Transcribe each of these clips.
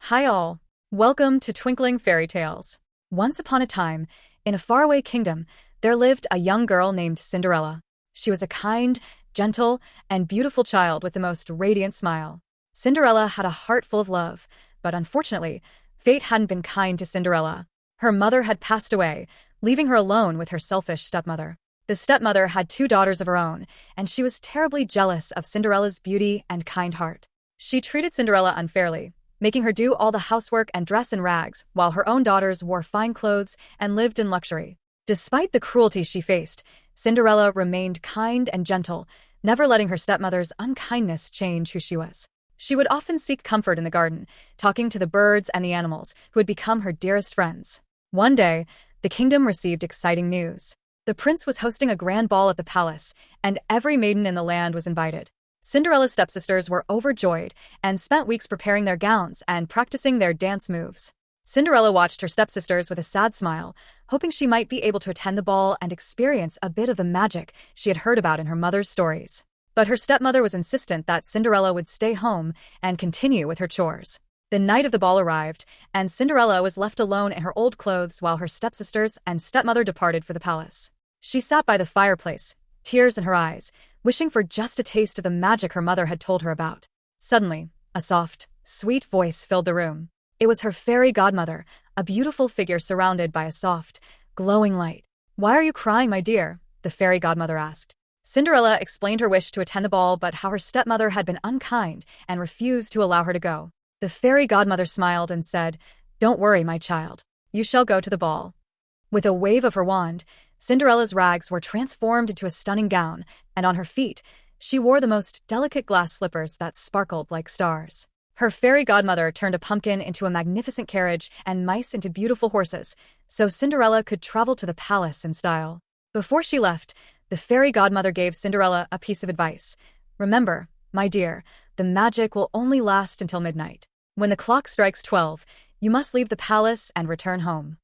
Hi all. Welcome to Twinkling Fairy Tales. Once upon a time, in a faraway kingdom, there lived a young girl named Cinderella. She was a kind, gentle, and beautiful child with the most radiant smile. Cinderella had a heart full of love, but unfortunately, fate hadn't been kind to Cinderella. Her mother had passed away, leaving her alone with her selfish stepmother. The stepmother had two daughters of her own, and she was terribly jealous of Cinderella's beauty and kind heart. She treated Cinderella unfairly, making her do all the housework and dress in rags, while her own daughters wore fine clothes and lived in luxury. Despite the cruelty she faced, Cinderella remained kind and gentle, never letting her stepmother's unkindness change who she was. She would often seek comfort in the garden, talking to the birds and the animals, who had become her dearest friends. One day, the kingdom received exciting news. The prince was hosting a grand ball at the palace, and every maiden in the land was invited. Cinderella's stepsisters were overjoyed and spent weeks preparing their gowns and practicing their dance moves. Cinderella watched her stepsisters with a sad smile, hoping she might be able to attend the ball and experience a bit of the magic she had heard about in her mother's stories. But her stepmother was insistent that Cinderella would stay home and continue with her chores. The night of the ball arrived, and Cinderella was left alone in her old clothes while her stepsisters and stepmother departed for the palace. She sat by the fireplace, tears in her eyes, wishing for just a taste of the magic her mother had told her about. Suddenly, a soft, sweet voice filled the room. It was her fairy godmother, a beautiful figure surrounded by a soft, glowing light. "Why are you crying, my dear?" the fairy godmother asked. Cinderella explained her wish to attend the ball, but how her stepmother had been unkind and refused to allow her to go. The fairy godmother smiled and said, "Don't worry, my child. You shall go to the ball." With a wave of her wand, Cinderella's rags were transformed into a stunning gown, and on her feet, she wore the most delicate glass slippers that sparkled like stars. Her fairy godmother turned a pumpkin into a magnificent carriage and mice into beautiful horses, so Cinderella could travel to the palace in style. Before she left, the fairy godmother gave Cinderella a piece of advice. "Remember, my dear, the magic will only last until midnight. When the clock strikes 12, you must leave the palace and return home."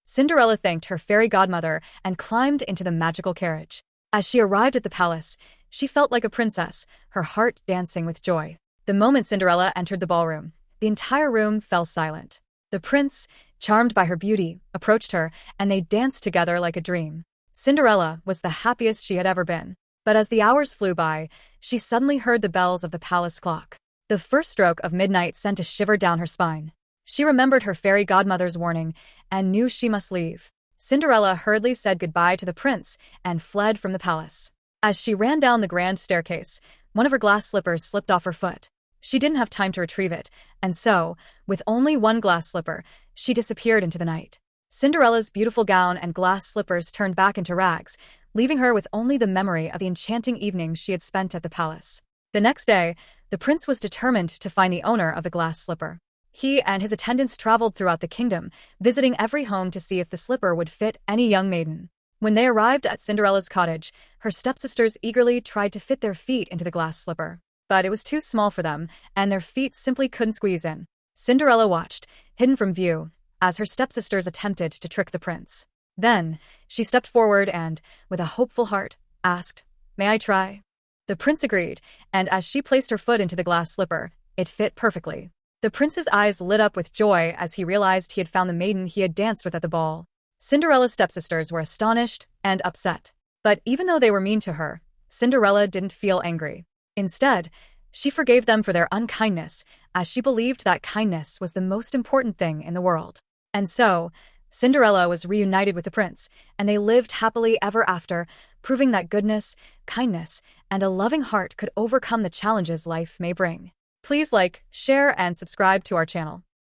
Cinderella thanked her fairy godmother and climbed into the magical carriage. As she arrived at the palace, she felt like a princess, her heart dancing with joy. The moment Cinderella entered the ballroom, the entire room fell silent. The prince, charmed by her beauty, approached her, and they danced together like a dream. Cinderella was the happiest she had ever been. But as the hours flew by, she suddenly heard the bells of the palace clock. The first stroke of midnight sent a shiver down her spine. She remembered her fairy godmother's warning and knew she must leave. Cinderella hurriedly said goodbye to the prince and fled from the palace. As she ran down the grand staircase, one of her glass slippers slipped off her foot. She didn't have time to retrieve it, and so, with only one glass slipper, she disappeared into the night. Cinderella's beautiful gown and glass slippers turned back into rags, leaving her with only the memory of the enchanting evening she had spent at the palace. The next day, the prince was determined to find the owner of the glass slipper. He and his attendants traveled throughout the kingdom, visiting every home to see if the slipper would fit any young maiden. When they arrived at Cinderella's cottage, her stepsisters eagerly tried to fit their feet into the glass slipper. But it was too small for them, and their feet simply couldn't squeeze in. Cinderella watched, hidden from view, as her stepsisters attempted to trick the prince. Then, she stepped forward and, with a hopeful heart, asked, "May I try?" The prince agreed, and as she placed her foot into the glass slipper, it fit perfectly. The prince's eyes lit up with joy as he realized he had found the maiden he had danced with at the ball. Cinderella's stepsisters were astonished and upset. But even though they were mean to her, Cinderella didn't feel angry. Instead, she forgave them for their unkindness, as she believed that kindness was the most important thing in the world. And so, Cinderella was reunited with the prince, and they lived happily ever after, proving that goodness, kindness, and a loving heart could overcome the challenges life may bring. Please like, share, and subscribe to our channel.